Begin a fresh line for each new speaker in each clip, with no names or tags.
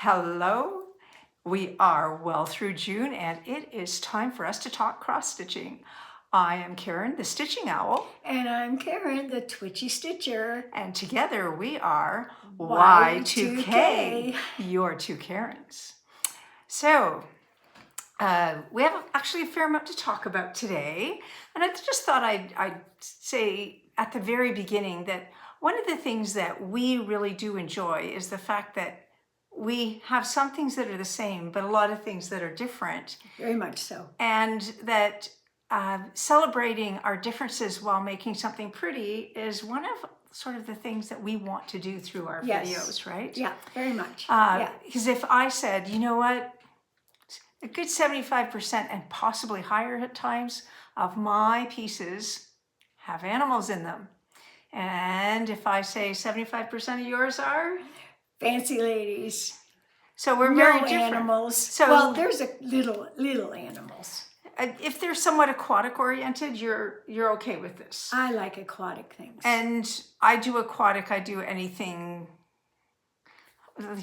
Hello, we are well through June and it is time for us to talk cross-stitching. I am Karen, the Stitching Owl.
And I'm Karen, the Twitchy Stitcher.
And together we are
Y2K.
Your two Karens. So, we have actually a fair amount to talk about today. And I just thought I'd say at the very beginning that one of the things that we really do enjoy is the fact that we have some things that are the same, but a lot of things that are different.
Very much so.
And that celebrating our differences while making something pretty is one of sort of the things that we want to do through our videos, right?
Yeah, very much.
Because if I said, you know what, a good 75% and possibly higher at times of my pieces have animals in them. And if I say 75% of yours are
fancy ladies.
So we're very different.
Animals.
So,
well, there's a little animals.
If they're somewhat aquatic oriented, you're okay with this.
I like aquatic things.
And I do aquatic. I do anything.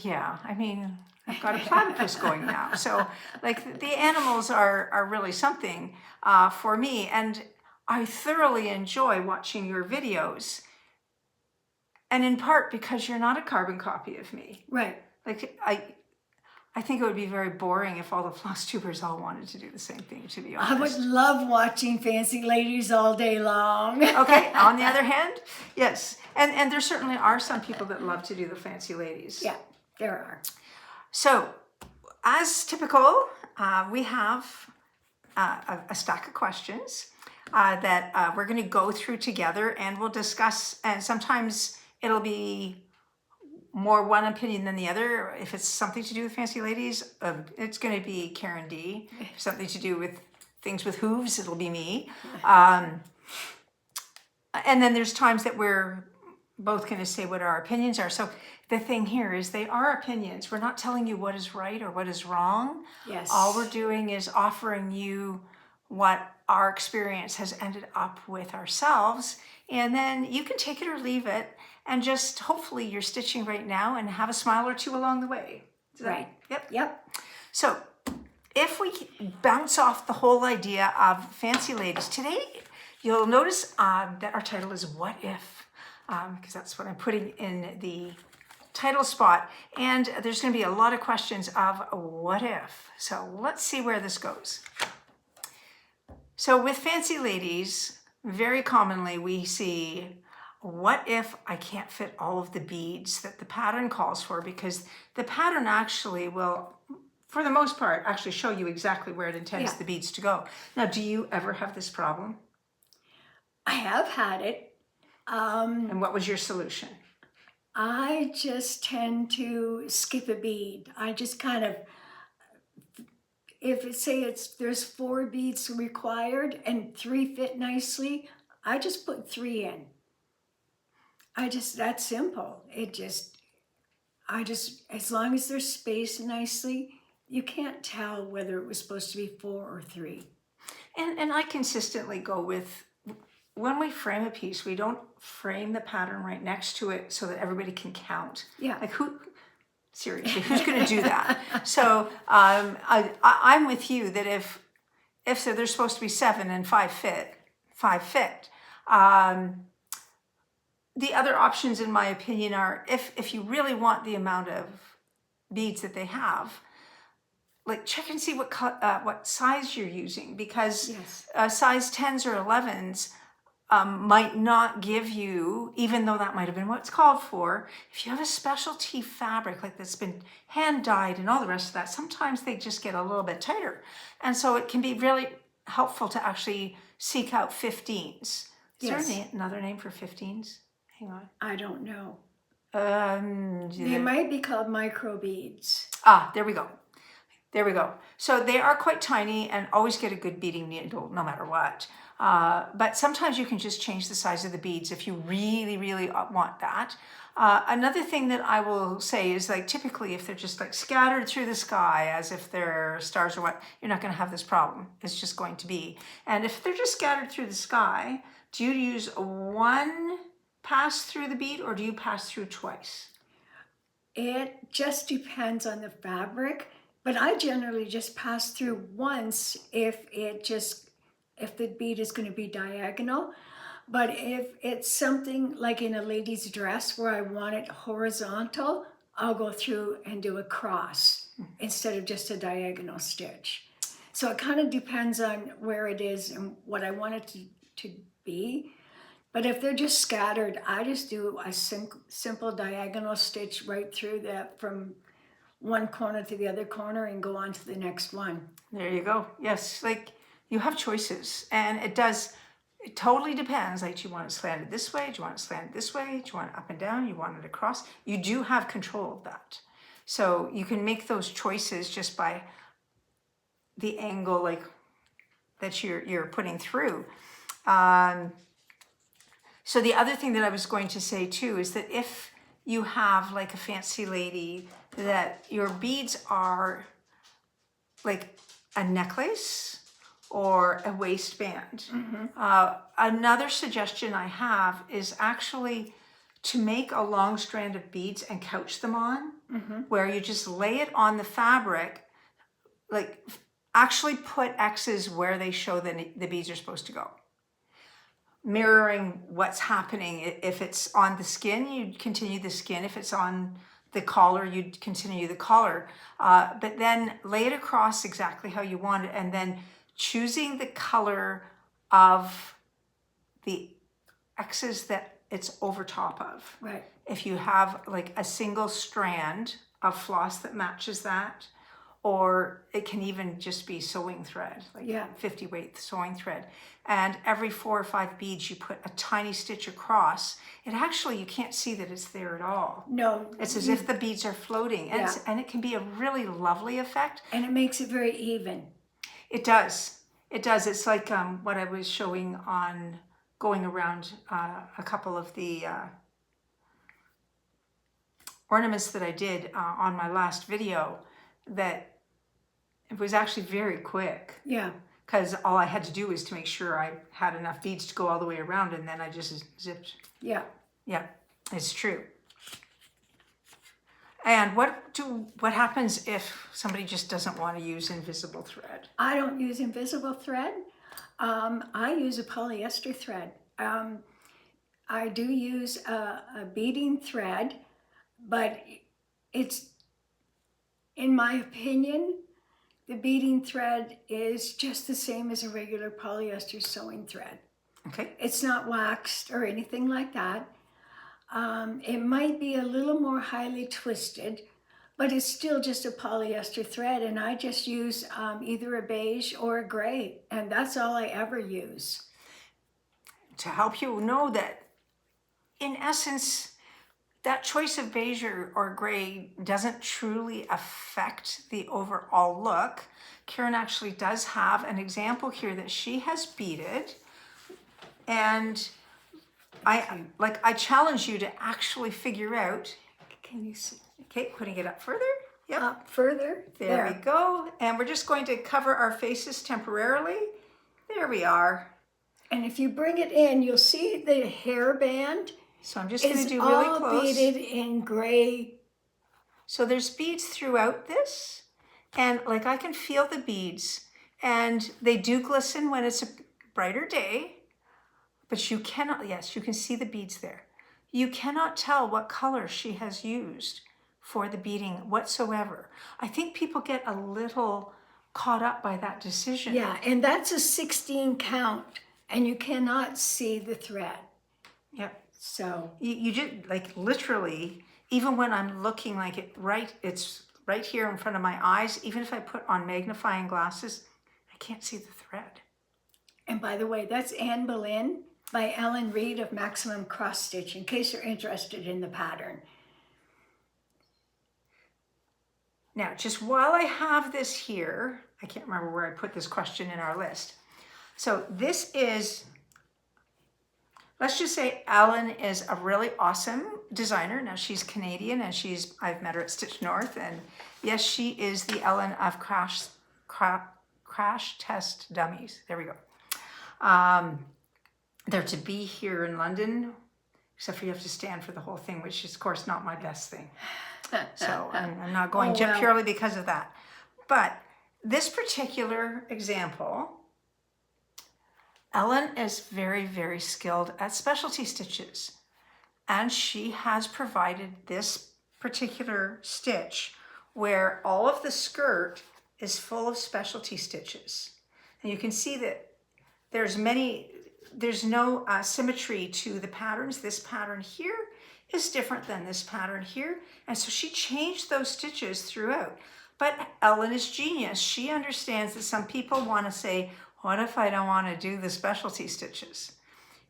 Yeah, I mean, I've got a platypus going now. So like the animals are really something for me. And I thoroughly enjoy watching your videos. And in part because you're not a carbon copy of me.
Right.
Like I think it would be very boring if all the floss tubers all wanted to do the same thing, to be honest.
I would love watching fancy ladies all day long.
Okay, on the other hand, yes. And there certainly are some people that love to do the fancy ladies.
Yeah, there are.
So, as typical, we have a stack of questions that we're going to go through together, and we'll discuss, and sometimes it'll be more one opinion than the other. If it's something to do with fancy ladies, it's going to be Karen D. If something to do with things with hooves, it'll be me. And then there's times that we're both going to say what our opinions are. So the thing here is they are opinions. We're not telling you what is right or what is wrong.
Yes.
All we're doing is offering you what our experience has ended up with ourselves. And then you can take it or leave it. And just hopefully you're stitching right now and have a smile or two along the way.
Right.
Yep. So if we bounce off the whole idea of fancy ladies, today you'll notice that our title is What If? Because that's what I'm putting in the title spot. And there's going to be a lot of questions of what if. So let's see where this goes. So with fancy ladies, very commonly we see, what if I can't fit all of the beads that the pattern calls for? Because the pattern actually will, for the most part, actually show you exactly where it intends the beads to go. Now, do you ever have this problem?
I have had it.
And what was your solution?
I just tend to skip a bead. I just kind of, if it say there's 4 beads required and 3 fit nicely, I just put 3 in. That's simple. As long as there's spaced nicely, you can't tell whether it was supposed to be 4 or 3.
And I consistently go with, when we frame a piece, we don't frame the pattern right next to it so that everybody can count.
Yeah.
Like seriously, who's going to do that? So I'm with you that if so there's supposed to be 7 and 5 fit. The other options, in my opinion, are if you really want the amount of beads that they have, like check and see what size you're using, because size 10s or 11s might not give you, even though that might have been what's called for. If you have a specialty fabric like that's been hand dyed and all the rest of that, sometimes they just get a little bit tighter, and so it can be really helpful to actually seek out 15s. Is there another name for 15s? Hang on.
I don't know. They might be called micro beads.
There we go. So they are quite tiny and always get a good beading needle no matter what. But sometimes you can just change the size of the beads if you really, really want that. Another thing that I will say is, like, typically if they're just like scattered through the sky as if they're stars or what, you're not going to have this problem. It's just going to be. And if they're just scattered through the sky, do you use one pass through the bead or do you pass through twice?
It just depends on the fabric, but I generally just pass through once if the bead is going to be diagonal. But if it's something like in a lady's dress where I want it horizontal, I'll go through and do a cross instead of just a diagonal stitch. So it kind of depends on where it is and what I want it to be. But if they're just scattered, I just do a simple diagonal stitch right through that from one corner to the other corner and go on to the next one.
There you go. Yes, like you have choices, and it totally depends. Like, do you want it slanted this way? Do you want it slanted this way? Do you want it up and down? You want it across? You do have control of that. So you can make those choices just by the angle like that you're putting through. So the other thing that I was going to say too is that if you have like a fancy lady that your beads are like a necklace or a waistband, another suggestion I have is actually to make a long strand of beads and couch them on, where you just lay it on the fabric, like actually put X's where they show the beads are supposed to go. Mirroring what's happening. If it's on the skin, you'd continue the skin. If it's on the collar, you'd continue the collar. But then lay it across exactly how you want it, and then choosing the color of the X's that it's over top of.
Right.
If you have like a single strand of floss that matches that, or it can even just be sewing thread, like 50 weight sewing thread. And every 4 or 5 beads, you put a tiny stitch across. It actually, you can't see that it's there at all.
No.
It's as if the beads are floating. And it can be a really lovely effect.
And it makes it very even.
It does. It does. It's like what I was showing on going around a couple of the ornaments that I did on my last video, that it was actually very quick.
Yeah.
Because all I had to do was to make sure I had enough beads to go all the way around, and then I just zipped.
Yeah.
Yeah, it's true. And what happens if somebody just doesn't want to use invisible thread?
I don't use invisible thread. I use a polyester thread. I do use a beading thread, but it's, in my opinion, the beading thread is just the same as a regular polyester sewing thread.
Okay.
It's not waxed or anything like that. It might be a little more highly twisted, but it's still just a polyester thread, and I just use either a beige or a gray, and that's all I ever use.
To help you know that, in essence, that choice of beige or gray doesn't truly affect the overall look. Karen actually does have an example here that she has beaded, and I challenge you to actually figure out. Can you see? Okay, putting it up further. Yep.
Up further.
There we go. And we're just going to cover our faces temporarily. There we are.
And if you bring it in, you'll see the hairband.
So I'm just going to do really close.
All beaded in gray.
So there's beads throughout this, and like I can feel the beads, and they do glisten when it's a brighter day, but you cannot, yes, you can see the beads there. You cannot tell what color she has used for the beading whatsoever. I think people get a little caught up by that decision.
Yeah, and that's a 16 count, and you cannot see the thread.
Yep.
So
you just, like, literally, even when I'm looking like it's right here in front of my eyes, even if I put on magnifying glasses, I can't see the thread.
And by the way, that's Anne Boleyn by Ellen Reed of Maximum Cross Stitch, in case you're interested in the pattern.
Now, just while I have this here, I can't remember where I put this question in our list. So this is, let's just say Ellen is a really awesome designer. Now she's Canadian, and I've met her at Stitch North, and yes, she is the Ellen of Crash Test Dummies. There we go. They're to be here in London except for you have to stand for the whole thing, which is of course not my best thing. So I'm not going
Oh, well.
purely because of that. But this particular example, Ellen is very, very skilled at specialty stitches. And she has provided this particular stitch where all of the skirt is full of specialty stitches. And you can see that there's no symmetry to the patterns. This pattern here is different than this pattern here. And so she changed those stitches throughout. But Ellen is genius. She understands that some people want to say, what if I don't want to do the specialty stitches?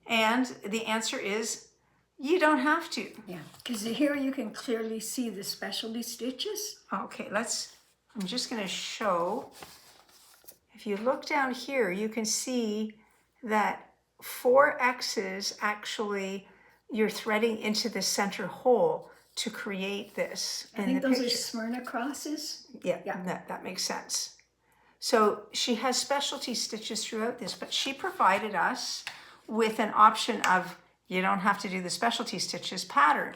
And the answer is, you don't have to.
Yeah, because here you can clearly see the specialty stitches.
Okay, I'm just going to show. If you look down here, you can see that 4 X's actually you're threading into the center hole to create this.
I think those are Smyrna crosses.
Yeah, that makes sense. So she has specialty stitches throughout this, but she provided us with an option of you don't have to do the specialty stitches pattern.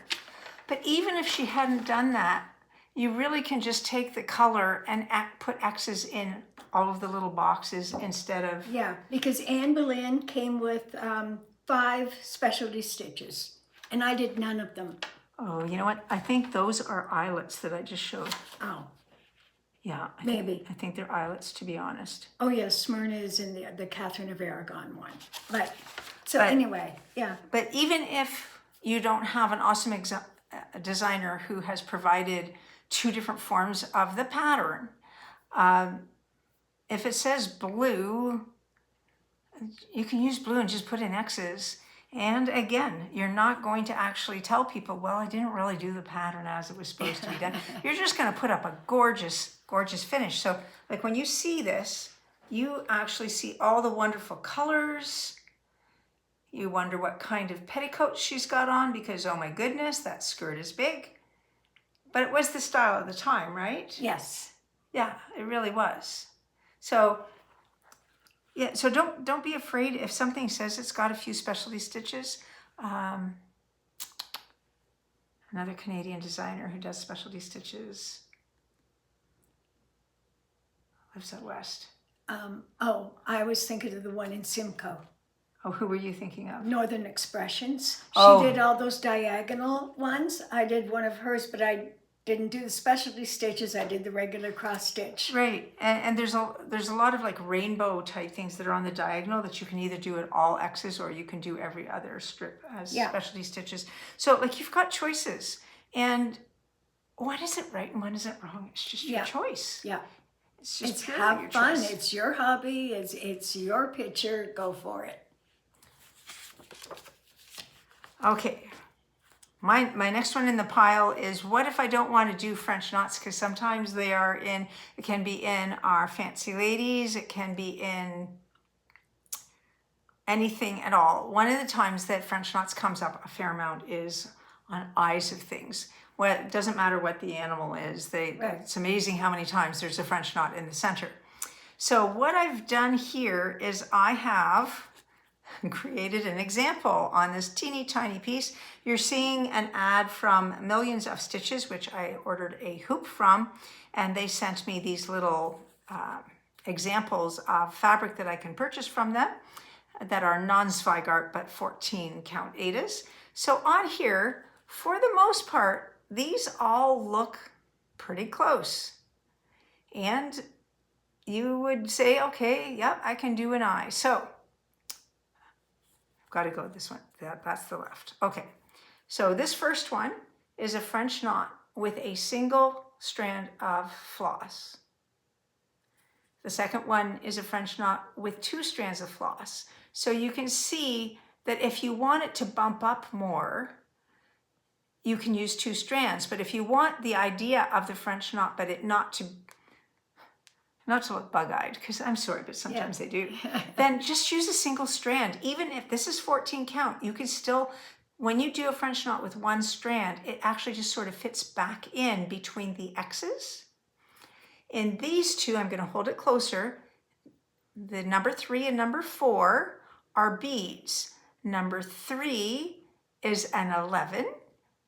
But even if she hadn't done that, you really can just take the color and put X's in all of the little boxes instead of...
Yeah, because Anne Boleyn came with 5 specialty stitches, and I did none of them.
Oh, you know what? I think those are eyelets that I just showed.
Oh.
Yeah.
Maybe.
I think they're eyelets, to be honest.
Oh, yes, Smyrna is in the Catherine of Aragon one. Anyway, yeah.
But even if you don't have an awesome designer who has provided 2 different forms of the pattern, if it says blue, you can use blue and just put in X's. And again, you're not going to actually tell people, well, I didn't really do the pattern as it was supposed to be done. You're just going to put up a gorgeous, gorgeous finish. So like when you see this, you actually see all the wonderful colors. You wonder what kind of petticoat she's got on because, oh my goodness, that skirt is big. But it was the style of the time, right?
Yes.
Yeah, it really was. So yeah, so don't be afraid if something says it's got a few specialty stitches. Another Canadian designer who does specialty stitches lives out west.
I was thinking of the one in Simcoe.
Oh, who were you thinking of?
Northern Expressions.
Oh.
She did all those diagonal ones. I did one of hers, but I didn't do the specialty stitches. I did the regular cross stitch.
Right, and there's a lot of like rainbow type things that are on the diagonal that you can either do it all X's or you can do every other strip as specialty stitches. So like you've got choices, and one isn't right and one isn't wrong. It's just your choice.
Yeah,
it's just
have
your
fun.
choice.
It's your hobby. It's your picture. Go for it.
Okay. My next one in the pile is what if I don't want to do French knots, because sometimes it can be in our Fancy Ladies, it can be in anything at all. One of the times that French knots comes up a fair amount is on eyes of things. Well, it doesn't matter what the animal is. It's amazing how many times there's a French knot in the center. So what I've done here is I have created an example on this teeny tiny piece. You're seeing an ad from Millions of Stitches, which I ordered a hoop from, and they sent me these little examples of fabric that I can purchase from them that are non-Zweigart but 14 count Adas. So on here, for the most part, these all look pretty close. And you would say, okay, yep, I can do an eye. So got to go this one. That's the left. Okay. So this first one is a French knot with a single strand of floss. The second one is a French knot with 2 strands of floss. So you can see that if you want it to bump up more, you can use 2 strands. But if you want the idea of the French knot, but it not to look bug-eyed, because I'm sorry, but sometimes they do, then just use a single strand. Even if this is 14 count, you can still, when you do a French knot with 1 strand, it actually just sort of fits back in between the X's. In these 2, I'm going to hold it closer. The number 3 and number 4 are beads. Number 3 is an 11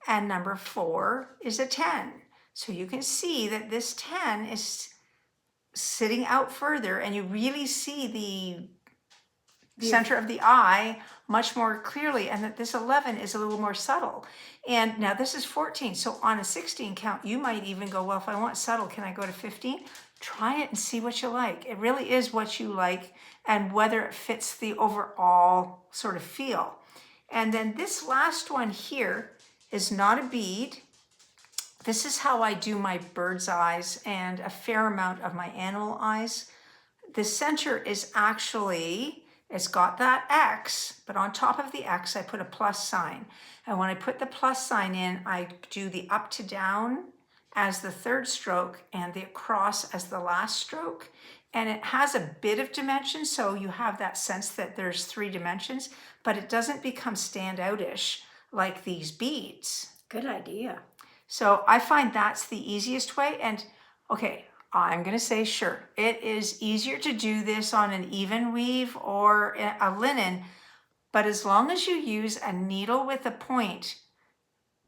and number 4 is a 10. So you can see that this 10 is sitting out further, and you really see the center of the eye much more clearly, and that this 11 is a little more subtle. And now this is 14. So on a 16 count, you might even go, well, if I want subtle, can I go to 15? Try it and see what you like. It really is what you like and whether it fits the overall sort of feel. And then this last one here is not a bead. This is how I do my bird's eyes and a fair amount of my animal eyes. The center is actually, it's got that X, but on top of the X, I put a plus sign. And when I put the plus sign in, I do the up to down as the third stroke and the across as the last stroke. And it has a bit of dimension, so you have that sense that there's 3 dimensions, but it doesn't become standout-ish like these beads.
Good idea.
So I find that's the easiest way. And okay, I'm gonna say, sure, it is easier to do this on an even weave or a linen, but as long as you use a needle with a point,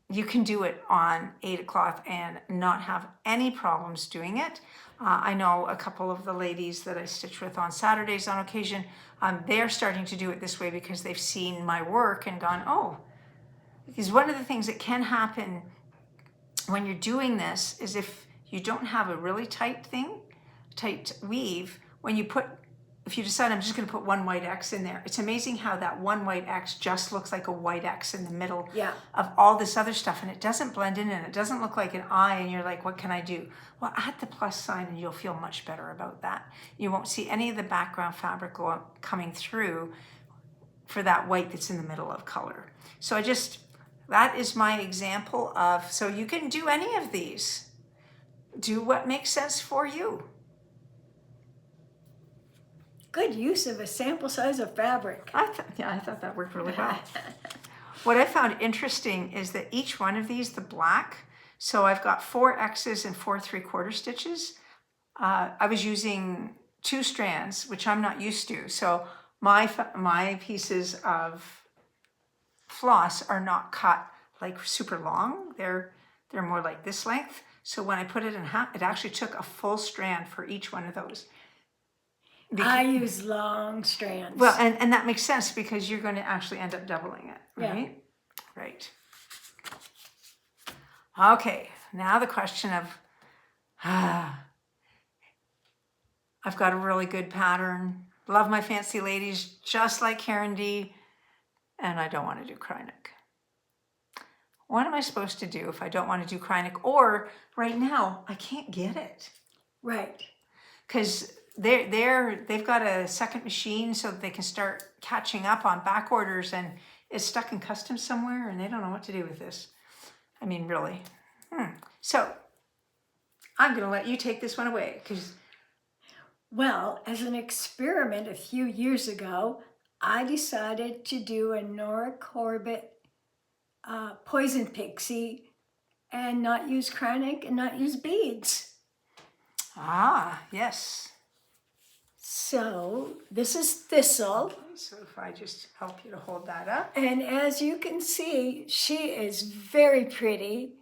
you can do it on Aida cloth and not have any problems doing it. I know a couple of the ladies that I stitch with on Saturdays on occasion, they're starting to do it this way because they've seen my work and gone, oh, because one of the things that can happen when you're doing this is if you don't have a really tight weave, if you decide I'm just going to put one white X in there, it's amazing how that one white X just looks like a white X in the middle of all this other stuff, and it doesn't blend in and it doesn't look like an eye, and you're like, what can I do? Well, add the plus sign and you'll feel much better about that. You won't see any of the background fabric coming through for that white that's in the middle of color. So that is my example of, so you can do any of these. Do what makes sense for you.
Good use of a sample size of fabric.
I thought that worked really well. What I found interesting is that each one of these, the black, so I've got 4 X's and 4 3/4 stitches. I was using 2 strands, which I'm not used to. So my pieces of floss are not cut like super long. They're more like this length. So when I put it in half, it actually took a full strand for each one of those.
I use long strands.
Well, and that makes sense because you're going to actually end up doubling it, right? Yeah. Right. Okay, now the question of, I've got a really good pattern. Love my fancy ladies, just like Karen D, and I don't want to do Krynic. What am I supposed to do if I don't want to do Krynic? Or right now, I can't get it.
Right.
Because they've got a second machine so that they can start catching up on back orders, and it's stuck in customs somewhere and they don't know what to do with this. I mean, really. So I'm going to let you take this one away.
Well, as an experiment a few years ago, I decided to do a Nora Corbett poison pixie and not use Krynic and not use beads.
Ah, yes.
So this is Thistle.
Okay, so if I just help you to hold that up.
And as you can see, she is very pretty,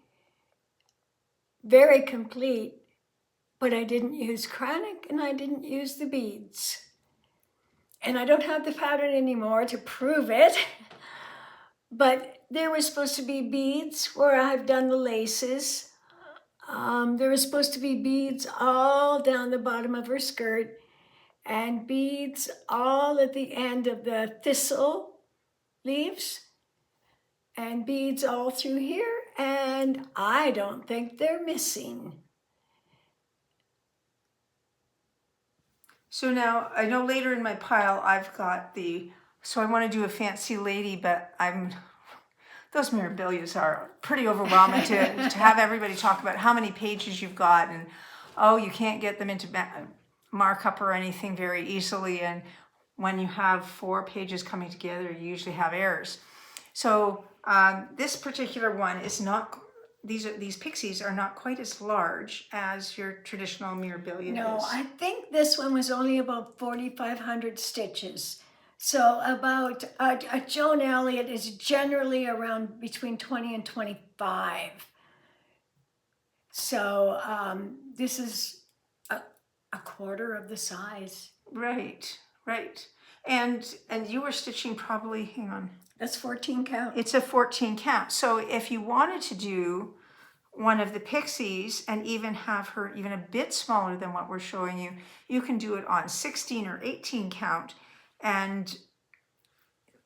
very complete, but I didn't use Krynic and I didn't use the beads. And I don't have the pattern anymore to prove it, but there were supposed to be beads where I've done the laces. There was supposed to be beads all down the bottom of her skirt and beads all at the end of the thistle leaves and beads all through here, and I don't think they're missing.
So now I know later in my pile I've got so I want to do a fancy lady, but those Mirabilias are pretty overwhelming to have everybody talk about how many pages you've got, and you can't get them into markup or anything very easily, and when you have 4 pages coming together you usually have errors. So this particular one is not, these pixies are not quite as large as your traditional Mirabilia
No,
is.
I think this one was only about 4,500 stitches. So about a Joan Elliott is generally around between 20 and 25. So this is a quarter of the size.
Right, right. And you were stitching probably, hang on.
That's 14 count.
It's a 14 count. So if you wanted to do one of the pixies and even have her even a bit smaller than what we're showing you, you can do it on 16 or 18 count. And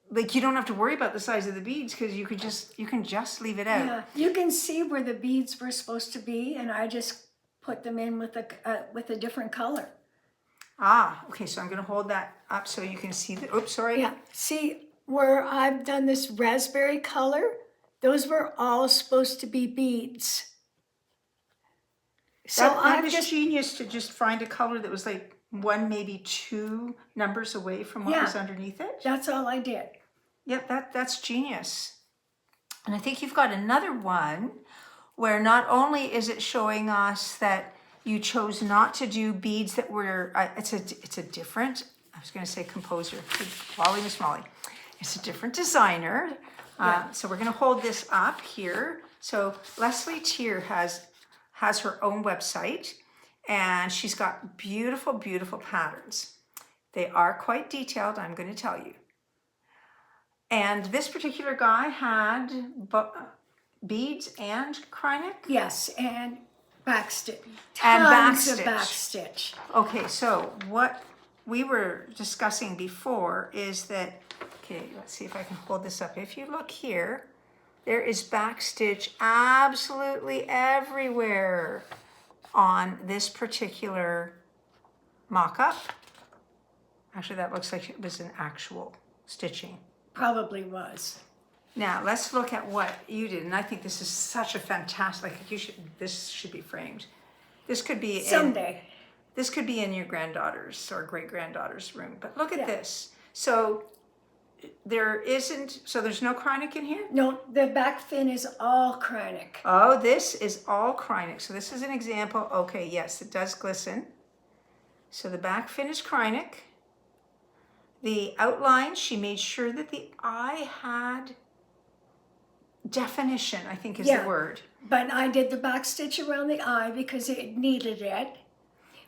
like you don't have to worry about the size of the beads because you can just leave it out.
Yeah, you can see where the beads were supposed to be, and I just put them in with a different color.
Ah, okay, so I'm going to hold that up so you can see the, oops, sorry.
Yeah, see where I've done this raspberry color? Those were all supposed to be beads. So
That was genius to just find a color that was like one, maybe two numbers away from what was underneath it.
That's all I did.
Yep, that's genius. And I think you've got another one where not only is it showing us that you chose not to do beads that were, it's a different, I was going to say composer, Wally Miss Molly. It's a different designer. So we're going to hold this up here. So Leslie Tier has her own website, and she's got beautiful, beautiful patterns. They are quite detailed, I'm going to tell you. And this particular guy had beads and Kreinik?
Yes, and backstitch.
And
Tons
backstitch.
of backstitch.
Okay, so what we were discussing before is that, okay, let's see if I can hold this up. If you look here, there is backstitch absolutely everywhere on this particular mock-up. Actually, that looks like it was an actual stitching.
Probably was.
Now let's look at what you did, and I think this is such a fantastic. This should be framed. This could be
someday.
This could be in your granddaughter's or great granddaughter's room. But look at this. So there's no Kreinik in here.
No, the back fin is all Kreinik.
Oh, this is all Kreinik. So this is an example. Okay, yes, it does glisten. So the back fin is Kreinik. The outline, she made sure that the eye had definition, I think is the word.
But I did the back stitch around the eye because it needed it.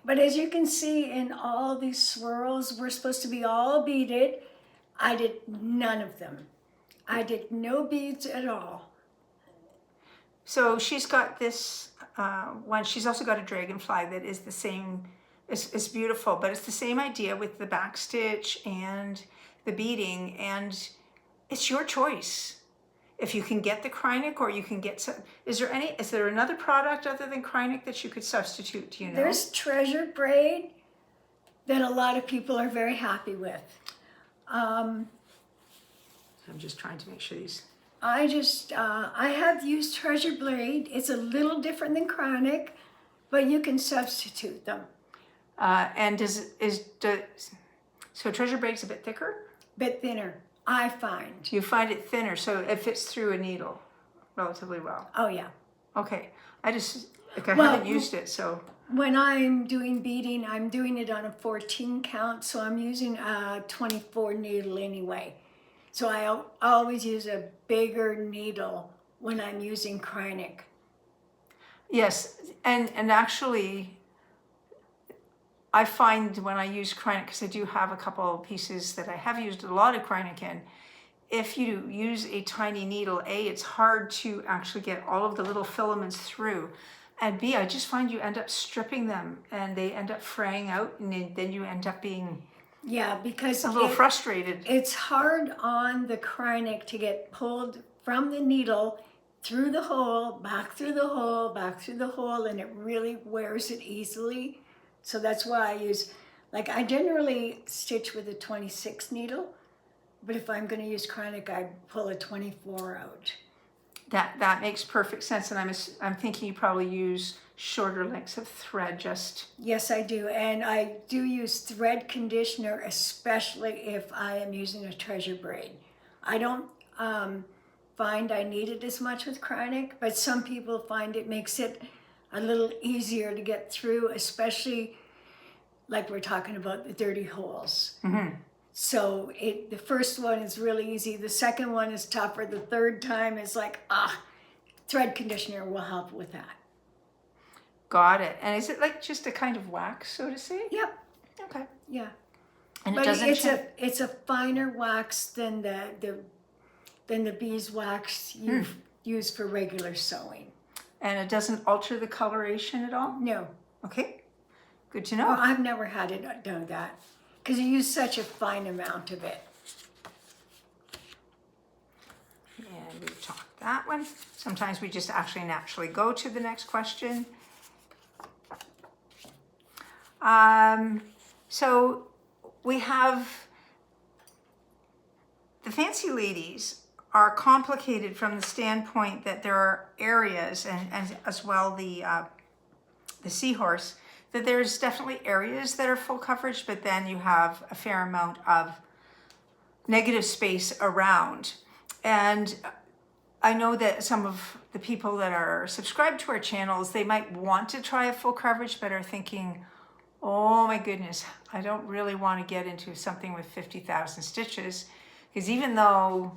But as you can see in all these swirls, we're supposed to be all beaded. I did none of them. I did no beads at all.
So she's got this one. She's also got a dragonfly that is the same. It's beautiful, but it's the same idea with the back stitch and the beading, and it's your choice. If you can get the Kreinik, or you can get some, is there another product other than Kreinik that you could substitute, do you know?
There's treasure braid that a lot of people are very happy with.
I'm just trying to make sure these.
I have used treasure braid. It's a little different than Kreinik, but you can substitute them.
And so treasure braid's a bit thicker?
Bit thinner, I find.
You find it thinner, so it fits through a needle relatively well.
Oh yeah.
Okay, I haven't used it, so.
When I'm doing beading, I'm doing it on a 14 count, so I'm using a 24 needle anyway. So I always use a bigger needle when I'm using Kreinik.
Yes, and actually, I find when I use Kreinik, because I do have a couple of pieces that I have used a lot of Kreinik in, if you use a tiny needle, A, it's hard to actually get all of the little filaments through. And B, I just find you end up stripping them and they end up fraying out, and then you end up being
because
a little frustrated.
It's hard on the Kreinik to get pulled from the needle through the hole, back through the hole, back through the hole, and it really wears it easily. So that's why I use, I generally stitch with a 26 needle, but if I'm going to use Kreinik, I pull a 24 out.
That makes perfect sense, and I'm thinking you probably use shorter lengths of thread just.
Yes, I do, and I do use thread conditioner, especially if I am using a treasure braid. I don't find I need it as much with Kreinik, but some people find it makes it a little easier to get through, especially like we're talking about the dirty holes.
Mm-hmm.
So the first one is really easy. The second one is tougher. The third time is like, thread conditioner will help with that.
Got it. And is it like just a kind of wax, so to say?
Yep.
Okay.
Yeah.
And
But
it doesn't
it's a finer wax than the beeswax you use for regular sewing.
And it doesn't alter the coloration at all?
No.
Okay. Good to know.
Well, I've never had it done that because you use such a fine amount of it.
And we've talked that one. Sometimes we just actually naturally go to the next question. So we have the fancy ladies are complicated from the standpoint that there are areas, and as well the seahorse, that there's definitely areas that are full coverage, but then you have a fair amount of negative space around. And I know that some of the people that are subscribed to our channels, they might want to try a full coverage, but are thinking, oh my goodness, I don't really want to get into something with 50,000 stitches, because even though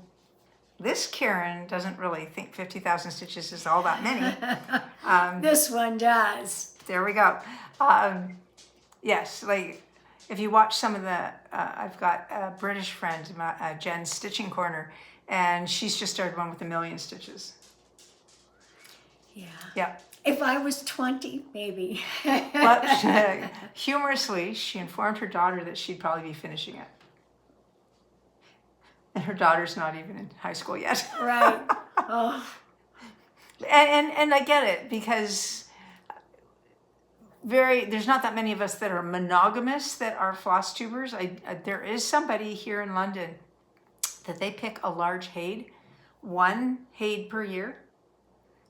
this Karen doesn't really think 50,000 stitches is all that many.
This one does.
There we go. Yes, like if you watch some of the, I've got a British friend, Jen's Stitching Corner, and she's just started one with 1,000,000 stitches.
Yeah.
Yeah.
If I was 20, maybe.
But humorously, she informed her daughter that she'd probably be finishing it. And her daughter's not even in high school yet.
Right. Oh.
And I get it, because there's not that many of us that are monogamous that are floss tubers. There is somebody here in London that they pick a large haid, one haid per year,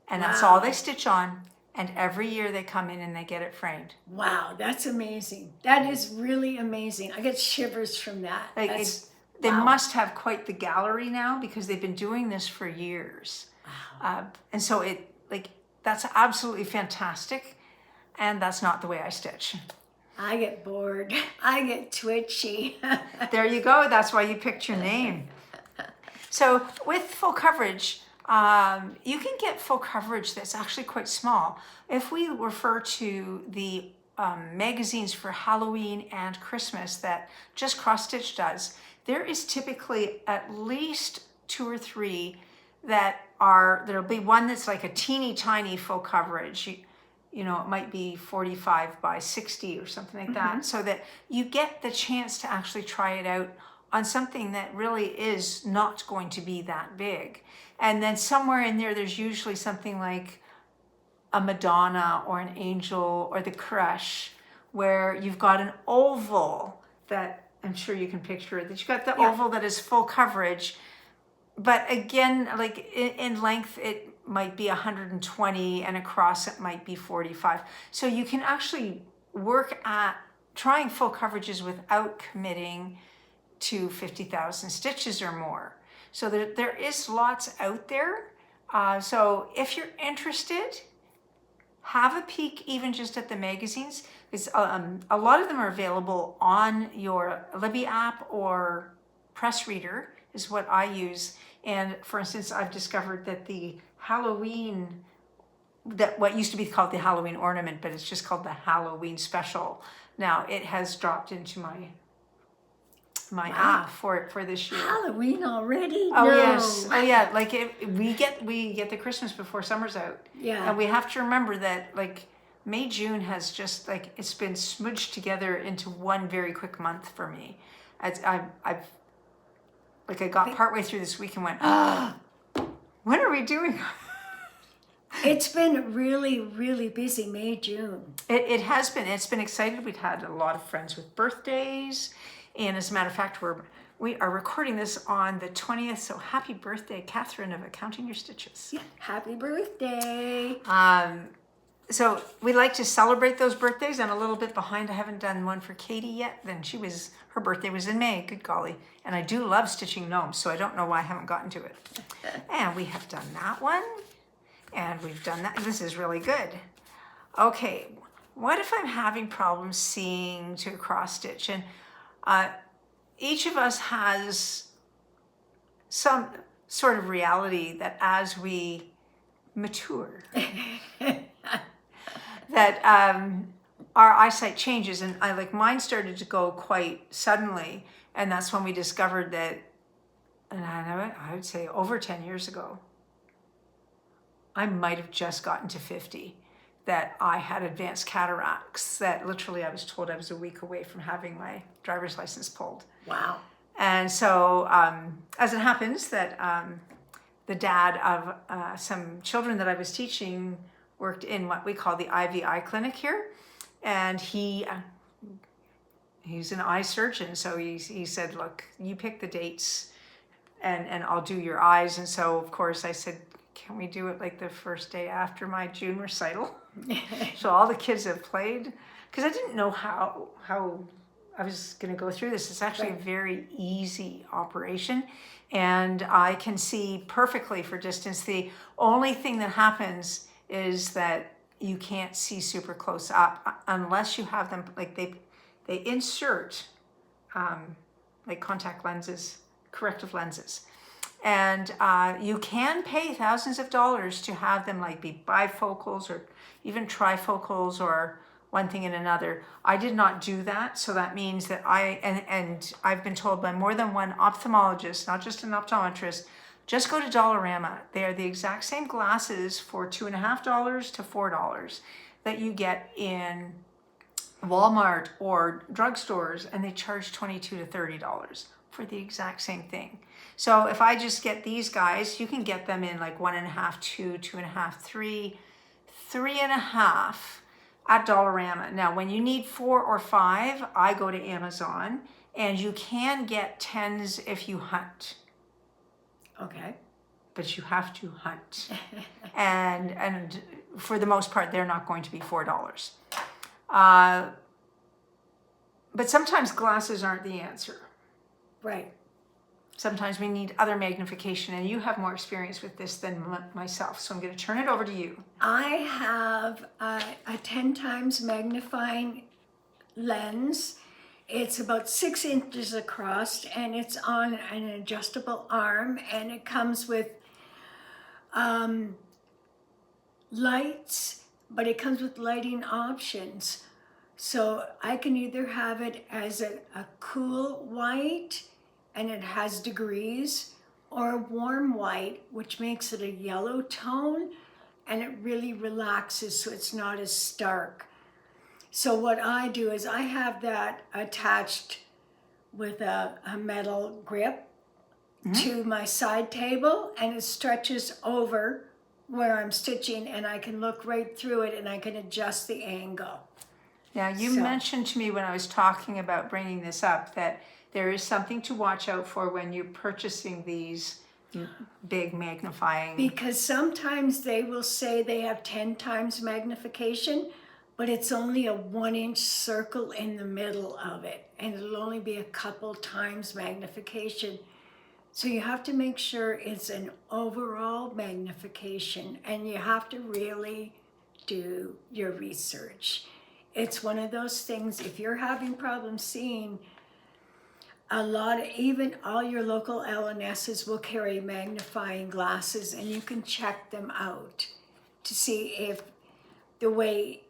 and that's all they stitch on. And every year they come in and they get it framed.
Wow, that's amazing. That is really amazing. I get shivers from that.
Like they must have quite the gallery now, because they've been doing this for years. Wow. And so that's absolutely fantastic. And that's not the way I stitch.
I get bored. I get twitchy.
There you go. That's why you picked your name. So with full coverage, you can get full coverage that's actually quite small. If we refer to the magazines for Halloween and Christmas that Just Cross Stitch does, there is typically at least 2 or 3 there'll be one that's like a teeny tiny full coverage. You know, it might be 45 by 60 or something like that, so that you get the chance to actually try it out on something that really is not going to be that big. And then somewhere in there, there's usually something like a Madonna or an angel or the Crush, where you've got an oval that, I'm sure you can picture it, that you've got the oval that is full coverage. But again, like in length, it might be 120, and across it might be 45. So you can actually work at trying full coverages without committing to 50,000 stitches or more. So there is lots out there. So if you're interested, have a peek even just at the magazines. Because a lot of them are available on your Libby app or Press Reader is what I use. And for instance, I've discovered that the Halloween, that what used to be called the Halloween ornament, but it's just called the Halloween special. Now it has dropped into my app for this year.
Halloween already?
Oh
no.
Yes. Oh yeah. Like we get the Christmas before summer's out.
Yeah.
And we have to remember that like May, June has just like, it's been smudged together into one very quick month for me. I got partway through this week and went, when are we doing?
It's been really, really busy, May, June.
It has been. It's been exciting. We've had a lot of friends with birthdays. And as a matter of fact, we are recording this on the 20th. So happy birthday, Catherine of Accounting Your Stitches.
Yeah, happy birthday.
So we like to celebrate those birthdays. I'm a little bit behind. I haven't done one for Katie yet. Then her birthday was in May, good golly. And I do love stitching gnomes, so I don't know why I haven't gotten to it. And we have done that one. And we've done that. This is really good. Okay, what if I'm having problems seeing to cross stitch? And each of us has some sort of reality that as we mature, that our eyesight changes. And mine started to go quite suddenly. And that's when we discovered that, and I would say over 10 years ago, I might have just gotten to 50, that I had advanced cataracts, that literally I was told I was a week away from having my driver's license pulled.
Wow.
And so, as it happens, that the dad of some children that I was teaching worked in what we call the IVI clinic here. And he's an eye surgeon. So he said, look, you pick the dates and I'll do your eyes. And so, of course, I said, can we do it like the first day after my June recital? So all the kids have played, because I didn't know how I was going to go through this. It's actually a very easy operation, and I can see perfectly for distance. The only thing that happens is that you can't see super close up unless you have them, like they insert like contact lenses, corrective lenses. And you can pay thousands of dollars to have them like be bifocals or even trifocals or one thing and another. I did not do that. So that means that and I've been told by more than one ophthalmologist, not just an optometrist, just go to Dollarama. They are the exact same glasses for $2.50 to $4 that you get in Walmart or drugstores, and they charge $22 to $30 for the exact same thing. So if I just get these guys, you can get them in like 1.5, 2, 2.5, 3, 3.5 at Dollarama. Now, when you need 4 or 5, I go to Amazon, and you can get 10s if you hunt.
Okay.
But you have to hunt. and for the most part, they're not going to be $4. But sometimes glasses aren't the answer.
Right.
Sometimes we need other magnification, and you have more experience with this than myself. So I'm going to turn it over to you.
I have a 10 times magnifying lens. It's about 6 inches across, and it's on an adjustable arm, and it comes with lights, but it comes with lighting options. So I can either have it as a cool white, and it has degrees, or a warm white, which makes it a yellow tone, and it really relaxes so it's not as stark. So what I do is I have that attached with a metal grip to my side table, and it stretches over where I'm stitching, and I can look right through it, and I can adjust the angle.
Now, you mentioned to me when I was talking about bringing this up that there is something to watch out for when you're purchasing these big magnifying.
Because sometimes they will say they have 10 times magnification, but it's only a 1-inch circle in the middle of it, and it'll only be a couple times magnification. So you have to make sure it's an overall magnification, and you have to really do your research. It's one of those things, if you're having problems seeing, even all your local LNSs will carry magnifying glasses, and you can check them out to see if the way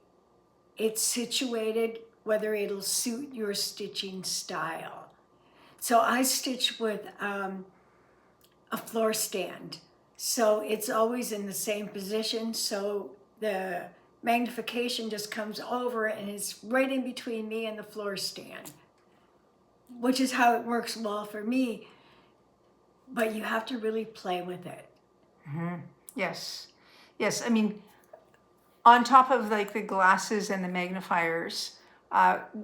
it's situated, whether it'll suit your stitching style. So I stitch with a floor stand. So it's always in the same position. So the magnification just comes over and it's right in between me and the floor stand, which is how it works well for me. But you have to really play with it.
Mm-hmm. Yes. Yes. I mean, on top of like the glasses and the magnifiers,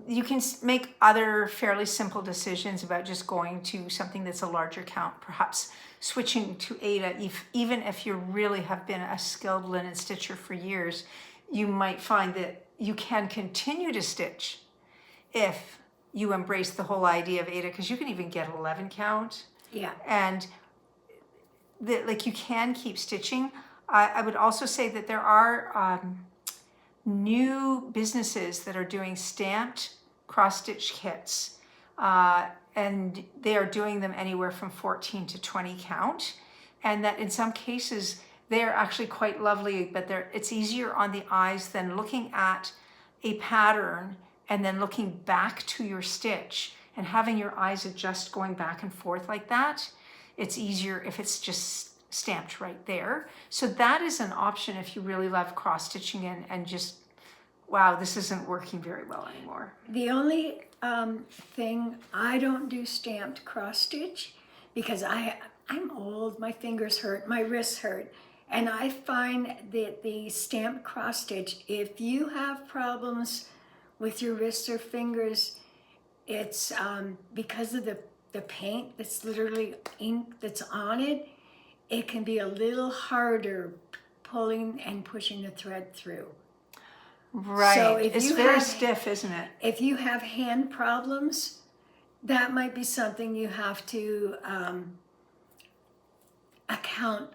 you can make other fairly simple decisions about just going to something that's a larger count, perhaps switching to Ada. Even if you really have been a skilled linen stitcher for years, you might find that you can continue to stitch if you embrace the whole idea of Ada, because you can even get 11 count.
Yeah.
And you can keep stitching. I would also say that there are new businesses that are doing stamped cross-stitch kits. and they are doing them anywhere from 14 to 20 count, and that in some cases they're actually quite lovely, but it's easier on the eyes than looking at a pattern and then looking back to your stitch and having your eyes adjust going back and forth like that. It's easier if it's just stamped right there. So that is an option if you really love cross stitching and just, wow, this isn't working very well anymore.
The only thing, I don't do stamped cross stitch because I'm old, my fingers hurt, my wrists hurt. And I find that the stamped cross stitch, if you have problems with your wrists or fingers, it's because of the paint that's literally ink that's on it, it can be a little harder pulling and pushing the thread through.
Right,
So if
it's
you
very
have-
stiff, isn't it?
If you have hand problems, that might be something you have to account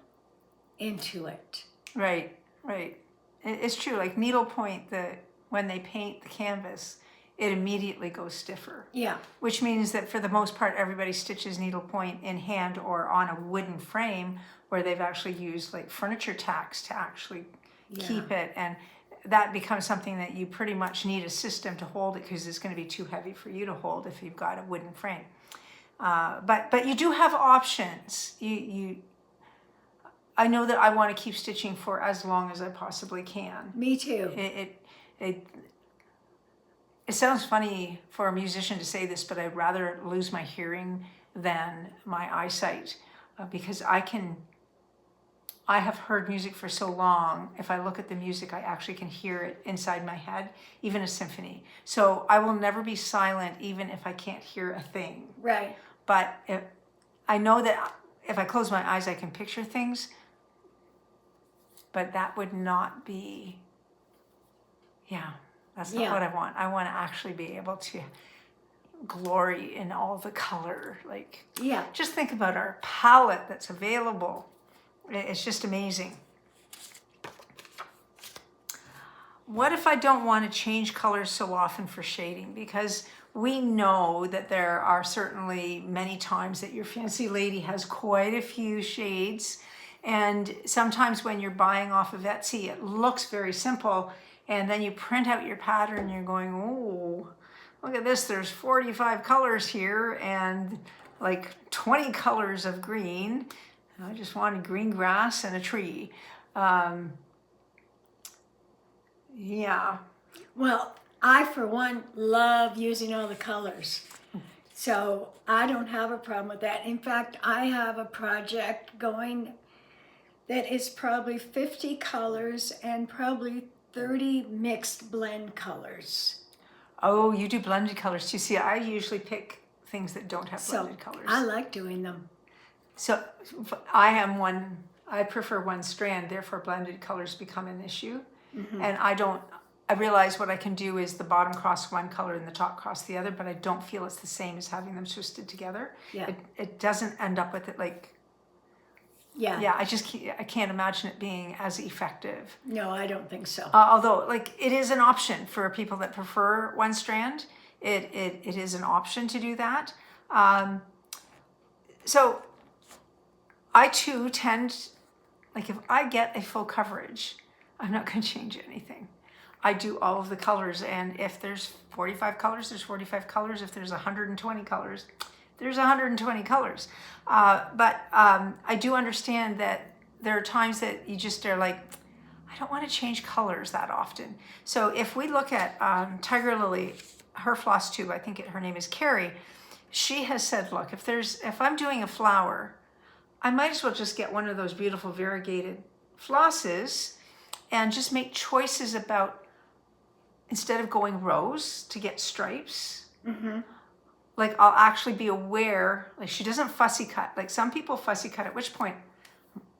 into it.
Right, right. It's true, like needlepoint, when they paint the canvas, it immediately goes stiffer.
Yeah.
Which means that for the most part, everybody stitches needlepoint in hand or on a wooden frame where they've actually used like furniture tacks to actually keep it. And that becomes something that you pretty much need a system to hold it because it's going to be too heavy for you to hold if you've got a wooden frame. But you do have options. I know that I want to keep stitching for as long as I possibly can.
Me too.
It sounds funny for a musician to say this, but I'd rather lose my hearing than my eyesight because I have heard music for so long. If I look at the music, I actually can hear it inside my head, even a symphony. So I will never be silent, even if I can't hear a thing.
Right.
But I know that if I close my eyes, I can picture things, but that would not be, that's not what I want. I want to actually be able to glory in all the color. Like, just think about our palette that's available. It's just amazing. What if I don't want to change colors so often for shading? Because we know that there are certainly many times that your fancy lady has quite a few shades. And sometimes when you're buying off of Etsy, it looks very simple. And then you print out your pattern and you're going, oh, look at this. There's 45 colors here and like 20 colors of green. I just wanted green grass and a tree.
Well, I, for one, love using all the colors. So I don't have a problem with that. In fact, I have a project going that is probably 50 colors and probably 30 mixed blend colors.
Oh, you do blended colors too. See, I usually pick things that don't have blended colors.
I like doing them.
So I prefer one strand, therefore blended colors become an issue. Mm-hmm. And I realize what I can do is the bottom cross one color and the top cross the other, but I don't feel it's the same as having them twisted together.
Yeah.
It doesn't end up with it like, I can't imagine it being as effective.
No, I don't think so.
Although, like, it is an option for people that prefer one strand. It is an option to do that. So I too tend, like, if I get a full coverage, I'm not going to change anything. I do all of the colors, and if there's 45 colors, there's 45 colors. If there's 120 colors, there's 120 colors. But I do understand that there are times that you just are like, I don't want to change colors that often. So if we look at Tiger Lily, her floss tube, I think her name is Carrie, she has said, look, if I'm doing a flower, I might as well just get one of those beautiful variegated flosses and just make choices about, instead of going rows to get stripes, like I'll actually be aware, like she doesn't fussy cut. Like some people fussy cut, at which point,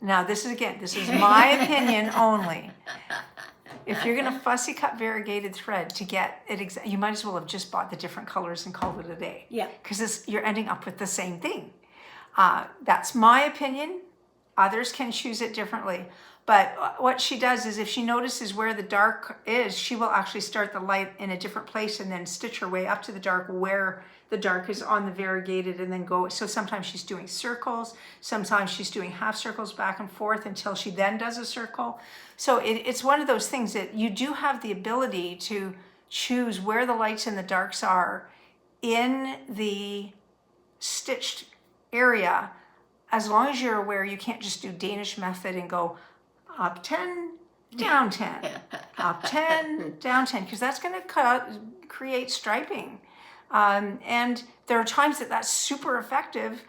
now this is my opinion only. If you're gonna fussy cut variegated thread to get it, you might as well have just bought the different colors and called it a day.
Yeah.
Because you're ending up with the same thing. That's my opinion. Others can choose it differently. But what she does is if she notices where the dark is, she will actually start the light in a different place and then stitch her way up to the dark where the dark is on the variegated and then go. So sometimes she's doing circles, sometimes she's doing half circles back and forth until she then does a circle. So it's one of those things that you do have the ability to choose where the lights and the darks are in the stitched area, as long as you're aware you can't just do Danish method and go up 10, down 10, up 10, down 10, because that's going to create striping. And there are times that that's super effective,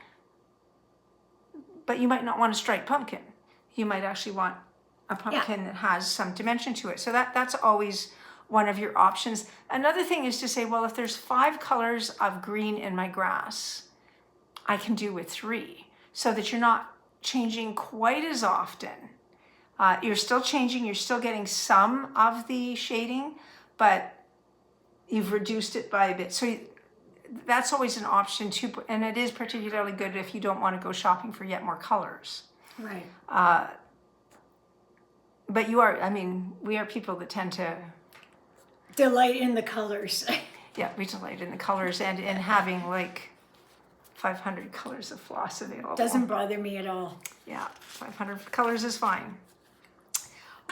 but you might not want a striped pumpkin. You might actually want a pumpkin that has some dimension to it. So that's always one of your options. Another thing is to say, well, if there's 5 colors of green in my grass, I can do with 3, so that you're not changing quite as often. You're still changing, you're still getting some of the shading, but you've reduced it by a bit. So that's always an option too, and it is particularly good if you don't want to go shopping for yet more colors.
Right.
But you are, I mean, we are people that tend to
delight in the colors.
Yeah, we delight in the colors and in having like 500 colors of floss available.
Doesn't bother me at all.
Yeah, 500 colors is fine.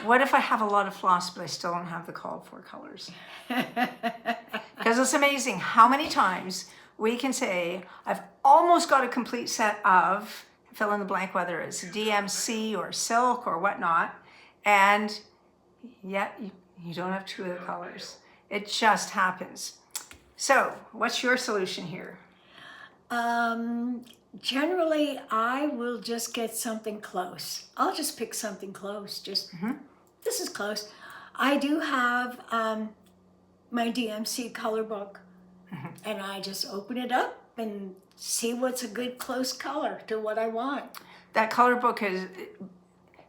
What if I have a lot of floss, but I still don't have the called for colors? Because it's amazing how many times we can say, I've almost got a complete set of, fill in the blank, whether it's DMC or silk or whatnot, and yet you don't have 2 of the colors. It just happens. So what's your solution here?
Generally, I will just get something close. I'll just pick something close. Just, this is close. I do have my DMC color book, and I just open it up and see what's a good close color to what I want.
That color book is,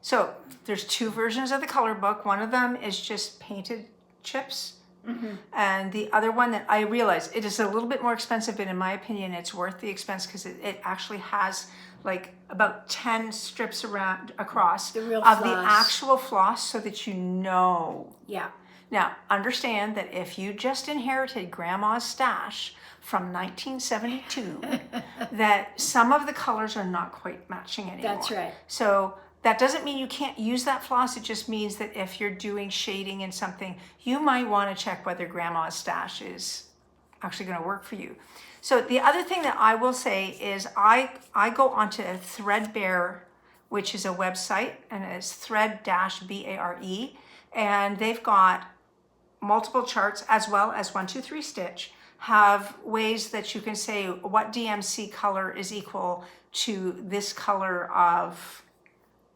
so there's 2 versions of the color book. One of them is just painted chips. And the other one that I realize it is a little bit more expensive, but in my opinion, it's worth the expense because it actually has like about 10 strips across
The real
of the
floss.
actual floss, so that you know.
Yeah.
Now, understand that if you just inherited grandma's stash from 1972, that some of the colors are not quite matching anymore.
That's right.
So that doesn't mean you can't use that floss. It just means that if you're doing shading in something, you might want to check whether grandma's stash is actually going to work for you. So the other thing that I will say is I go onto Threadbare, which is a website, and it's thread-bare, and they've got multiple charts as well as 1, 2, 3 stitch, have ways that you can say what DMC color is equal to this color of,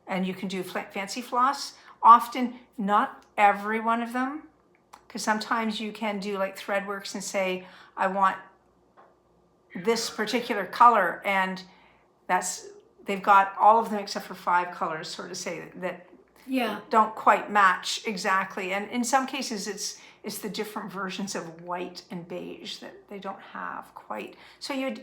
and you can do fancy floss. Often, not every one of them, because sometimes you can do like Threadworks and say, I want this particular color, and they've got all of them except for 5 colors, sort of say that don't quite match exactly. And in some cases, it's the different versions of white and beige that they don't have quite. So you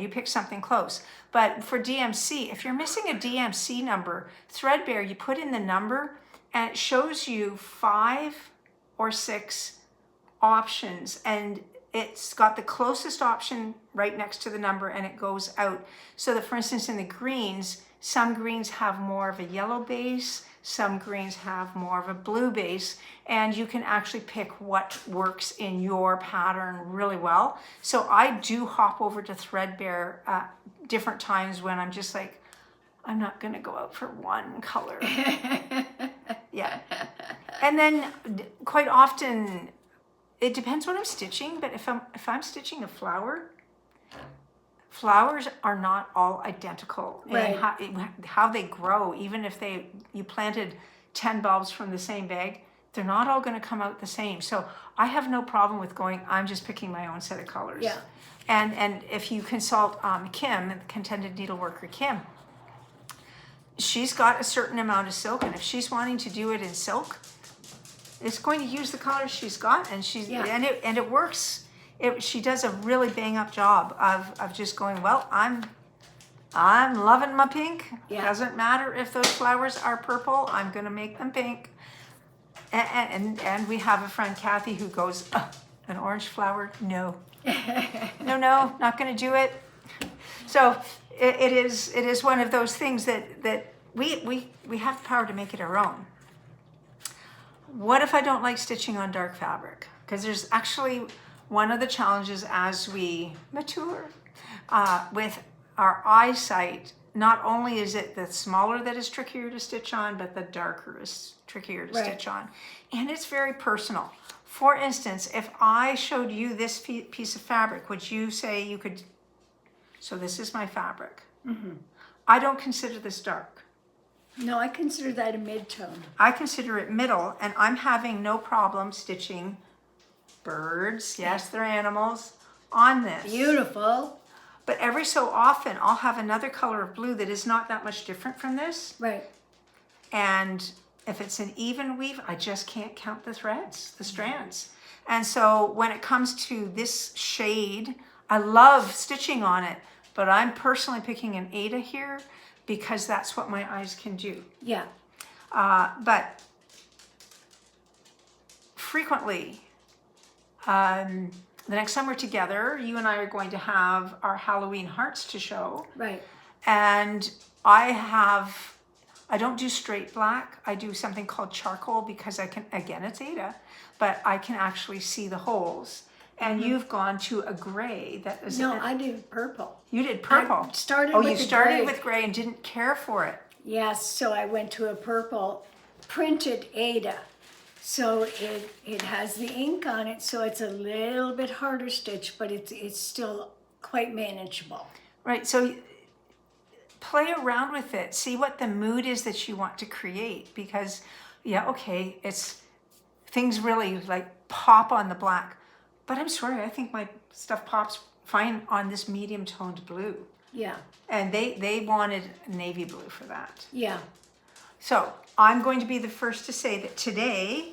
pick something close. But for DMC, if you're missing a DMC number, Threadbare, you put in the number and it shows you 5 or 6 options, and it's got the closest option right next to the number, and it goes out. So that, for instance, in the greens, some greens have more of a yellow base, some greens have more of a blue base, and you can actually pick what works in your pattern really well. So I do hop over to Threadbare at different times when I'm just like, I'm not gonna go out for one color. Yeah. And then quite often, it depends what I'm stitching, but if I'm stitching a flower, flowers are not all identical.
Right.
And how they grow, even if you planted 10 bulbs from the same bag, they're not all going to come out the same. So I have no problem with going, I'm just picking my own set of colors.
Yeah.
And if you consult Kim, Contented Needleworker Kim, she's got a certain amount of silk, and if she's wanting to do it in silk, it's going to use the colors she's got, and and it works. She does a really bang up job of just going, well, I'm I'm loving my pink.
Yeah.
Doesn't matter if those flowers are purple, I'm gonna make them pink. And we have a friend, Kathy, who goes, an orange flower? No. No, not gonna do it. So it is one of those things that we have the power to make it our own. What if I don't like stitching on dark fabric? Because there's actually one of the challenges as we mature with our eyesight. Not only is it the smaller that is trickier to stitch on, but the darker is trickier to stitch on. And it's very personal. For instance, if I showed you this piece of fabric, would you say you could, so this is my fabric. I don't consider this dark.
No, I consider that a mid-tone.
I consider it middle, and I'm having no problem stitching birds, yes, they're animals, on this.
Beautiful.
But every so often, I'll have another color of blue that is not that much different from this.
Right.
And if it's an even weave, I just can't count the threads, the strands. And so when it comes to this shade, I love stitching on it, but I'm personally picking an Ada here because that's what my eyes can do.
Yeah.
But frequently, the next time we're together, you and I are going to have our Halloween hearts to show.
Right.
And I don't do straight black. I do something called charcoal because I can, again, it's Ada, but I can actually see the holes. And you've gone to a gray that is.
No, I did purple.
You did purple.
I started
oh,
with
you
the
started
gray.
with gray and didn't care for it.
Yes, so I went to a purple printed Ada. So it has the ink on it, so it's a little bit harder stitch, but it's still quite manageable.
Right, so play around with it. See what the mood is that you want to create because, yeah, okay, it's things really like pop on the black. But I'm sorry, I think my stuff pops fine on this medium toned blue.
Yeah.
And they wanted navy blue for that.
Yeah.
So I'm going to be the first to say that today,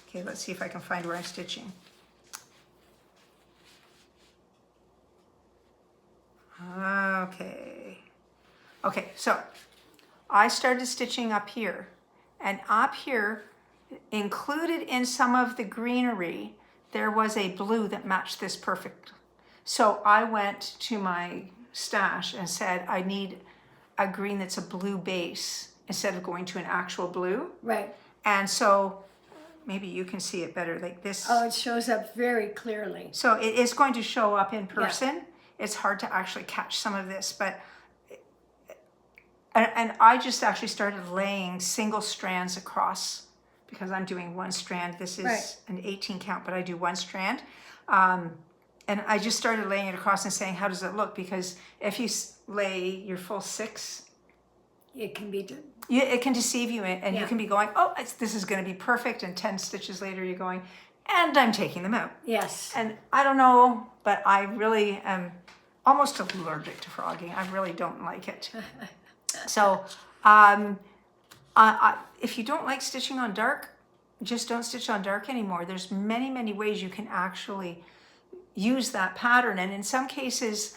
okay, let's see if I can find where I'm stitching. Okay, so I started stitching up here, and up here, included in some of the greenery, there was a blue that matched this perfect. So I went to my stash and said, I need a green that's a blue base instead of going to an actual blue.
Right.
And so maybe you can see it better like this.
Oh, it shows up very clearly.
So it is going to show up in person. Yeah. It's hard to actually catch some of this, but, and I just actually started laying single strands across because I'm doing one strand. This is an 18 count, but I do one strand. And I just started laying it across and saying, how does it look? Because if you lay your full 6,
it can be
it can deceive you, and you can be going, oh, this is going to be perfect, and 10 stitches later you're going, and I'm taking them out.
Yes.
And I don't know, but I really am almost allergic to frogging. I really don't like it. So if you don't like stitching on dark, just don't stitch on dark anymore. There's many, many ways you can actually use that pattern. And in some cases,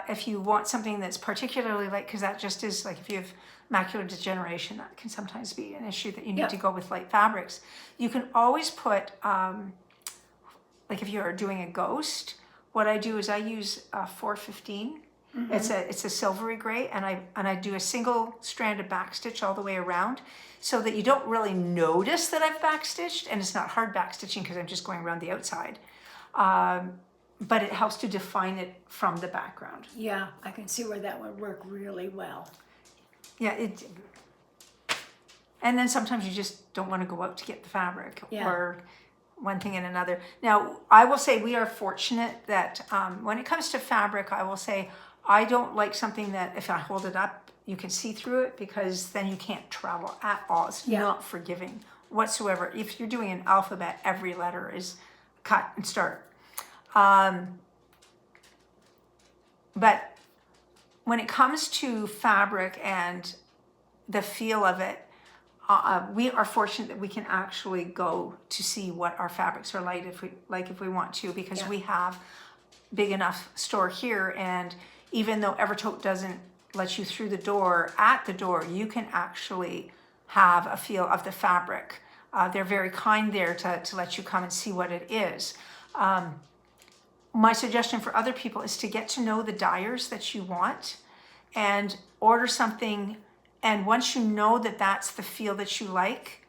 if you want something that's particularly light, because that just is like if you have macular degeneration, that can sometimes be an issue that you need to go with light fabrics. You can always put, like if you're doing a ghost, what I do is I use 415. Mm-hmm. It's a silvery gray, and I do a single stranded back stitch all the way around, so that you don't really notice that I've back stitched, and it's not hard back stitching because I'm just going around the outside. But it helps to define it from the background.
Yeah, I can see where that would work really well.
Yeah, and then sometimes you just don't want to go out to get the fabric or one thing and another. Now, I will say we are fortunate that when it comes to fabric, I will say I don't like something that if I hold it up, you can see through it, because then you can't travel at all. It's not forgiving whatsoever. If you're doing an alphabet, every letter is cut and start. But when it comes to fabric and the feel of it, we are fortunate that we can actually go to see what our fabrics are like if we want to, because we have big enough store here. And even though Evertote doesn't lets you through the door. At the door, you can actually have a feel of the fabric. They're very kind there to let you come and see what it is. My suggestion for other people is to get to know the dyers that you want and order something. And once you know that that's the feel that you like,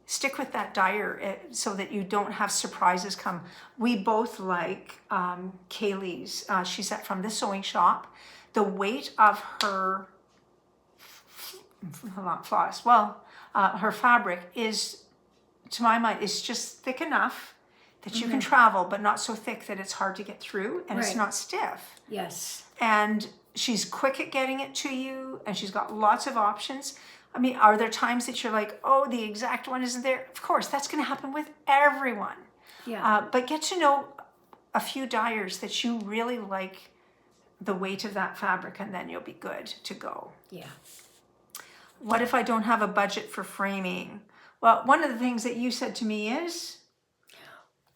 stick with that dyer so that you don't have surprises come. We both like Kaylee's. She's from the sewing shop. The weight of her floss, her fabric is, to my mind, is just thick enough that you can travel, but not so thick that it's hard to get through, and it's not stiff.
Yes.
And she's quick at getting it to you, and she's got lots of options. I mean, are there times that you're like, oh, the exact one isn't there? Of course, that's going to happen with everyone.
Yeah.
But get to know a few dyers that you really like the weight of that fabric, and then you'll be good to go.
Yeah.
What if I don't have a budget for framing? Well, one of the things that you said to me is,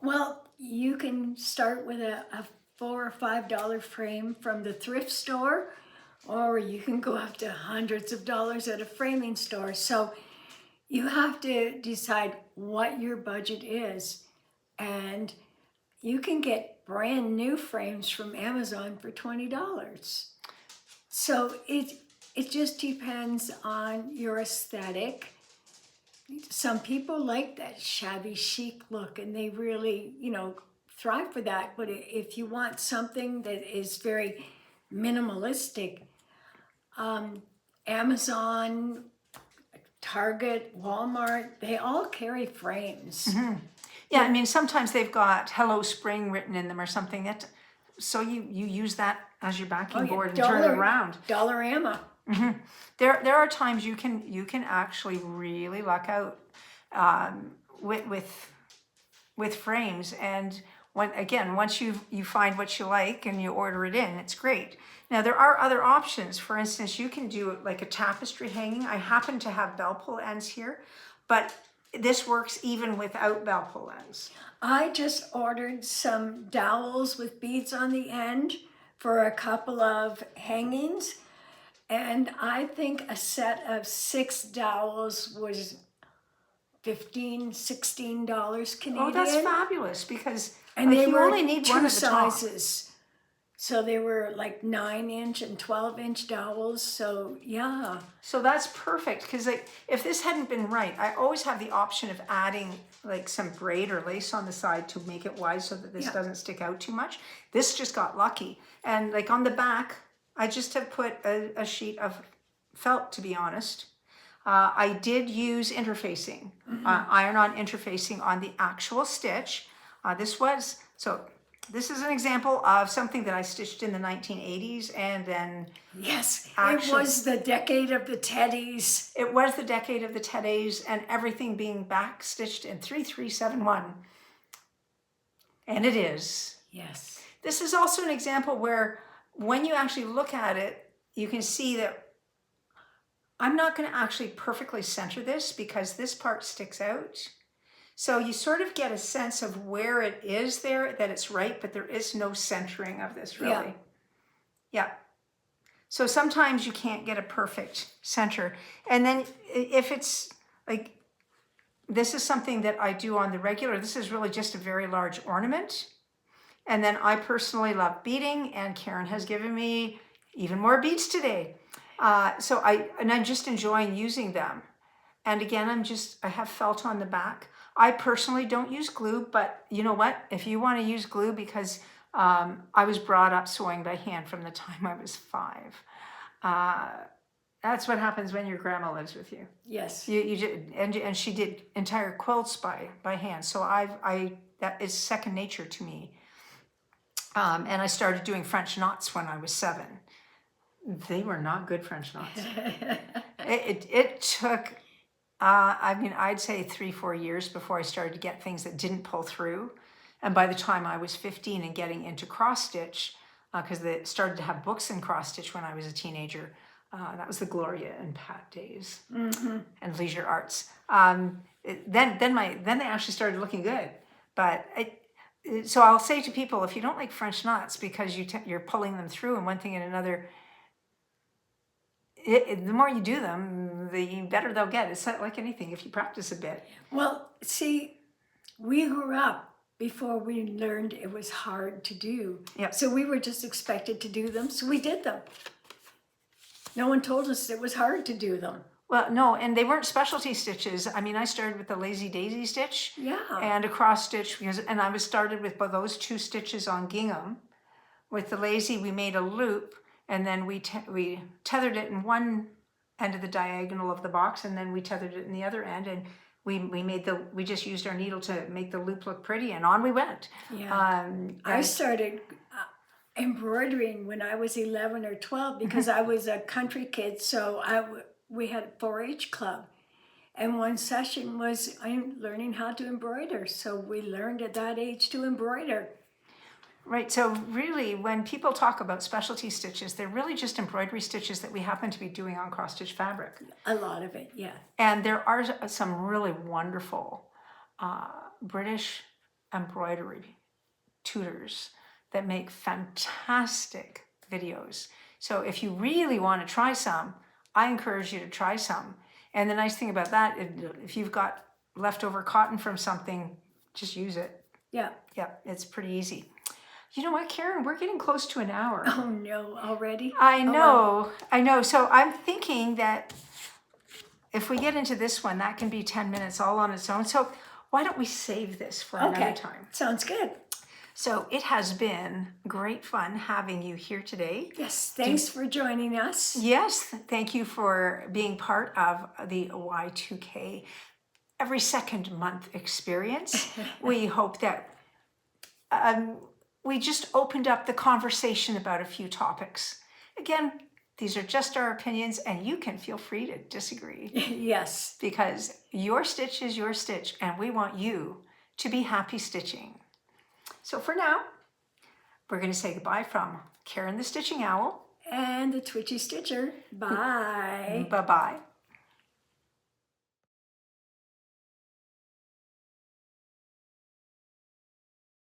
well, you can start with a $4 or $5 frame from the thrift store, or you can go up to hundreds of dollars at a framing store. So you have to decide what your budget is. And you can get brand new frames from Amazon for $20. So it just depends on your aesthetic. Some people like that shabby chic look, and they really, thrive for that. But if you want something that is very minimalistic, Amazon, Target, Walmart, they all carry frames.
yeah, I mean, sometimes they've got Hello Spring written in them or something. So you use that as your backing board and turn it around.
Dollarama.
There are times you can actually really luck out with frames, and once you find what you like and you order it in, it's great. Now there are other options. For instance, you can do like a tapestry hanging. I happen to have bell pull ends here, but this works even without bell pull ends.
I just ordered some dowels with beads on the end for a couple of hangings. And I think a set of 6 dowels was $15, $16 Canadian.
Oh, that's fabulous, because
and they
you
were
only need one
two
at the top.
sizes. So they were like 9-inch and 12-inch dowels. So yeah.
So that's perfect, because like if this hadn't been right, I always have the option of adding like some braid or lace on the side to make it wide so that this doesn't stick out too much. This just got lucky, and like on the back, I just have put a sheet of felt, to be honest. I did use interfacing, iron-on interfacing on the actual stitch. This is an example of something that I stitched in the 1980s, and then
yes,
actually,
it was the decade of the teddies.
It was the decade of the teddies, and everything being back stitched in 3371, and it is.
Yes.
This is also an example where, when you actually look at it, you can see that I'm not going to actually perfectly center this because this part sticks out. So you sort of get a sense of where it is there, that it's right, but there is no centering of this really. Yeah. So sometimes you can't get a perfect center. And then if it's like, this is something that I do on the regular, this is really just a very large ornament. And then I personally love beading, and Karen has given me even more beads today. So I'm just enjoying using them. And again, I have felt on the back. I personally don't use glue, but you know what? If you want to use glue, because I was brought up sewing by hand from the time I was 5. That's what happens when your grandma lives with you.
Yes.
And she did entire quilts by hand. So that is second nature to me. And I started doing French knots when I was 7. They were not good French knots. It took, I'd say 3-4 years before I started to get things that didn't pull through. And by the time I was 15 and getting into cross stitch, because they started to have books in cross stitch when I was a teenager, that was the Gloria and Pat days, and Leisure Arts. Then they actually started looking good. But so I'll say to people, if you don't like French knots because you're pulling them through and one thing and another, the more you do them, the better they'll get. It's not like anything. If you practice a bit.
Well, see, we grew up before we learned it was hard to do.
Yep.
So we were just expected to do them, so we did them. No one told us it was hard to do them.
Well, no, and they weren't specialty stitches. I mean, I started with the lazy daisy stitch
Yeah.
and a cross stitch and I was started with those 2 stitches on gingham. With the lazy, we made a loop, and then we tethered it in one end of the diagonal of the box, and then we tethered it in the other end, and we just used our needle to make the loop look pretty, and on we went.
Yeah. I started embroidering when I was 11 or 12 because I was a country kid, so we had a 4-H club. And one session was I'm learning how to embroider. So we learned at that age to embroider.
Right, so really when people talk about specialty stitches, they're really just embroidery stitches that we happen to be doing on cross-stitch fabric.
A lot of it, yeah.
And there are some really wonderful British embroidery tutors that make fantastic videos. So if you really want to try some, I encourage you to try some. And the nice thing about that, if you've got leftover cotton from something, just use it.
Yeah.
Yeah, it's pretty easy. You know what, Karen? We're getting close to an hour.
Oh no, already?
I know, I know. So I'm thinking that if we get into this one, that can be 10 minutes all on its own. So why don't we save this for another time?
Sounds good.
So it has been great fun having you here today.
Yes, thanks for joining us.
Yes, thank you for being part of the Y2K every second month experience. We hope that we just opened up the conversation about a few topics. Again, these are just our opinions, and you can feel free to disagree.
Yes.
Because your stitch is your stitch, and we want you to be happy stitching. So for now, we're going to say goodbye from Karen the Stitching Owl.
And the Twitchy Stitcher. Bye.
Bye-bye.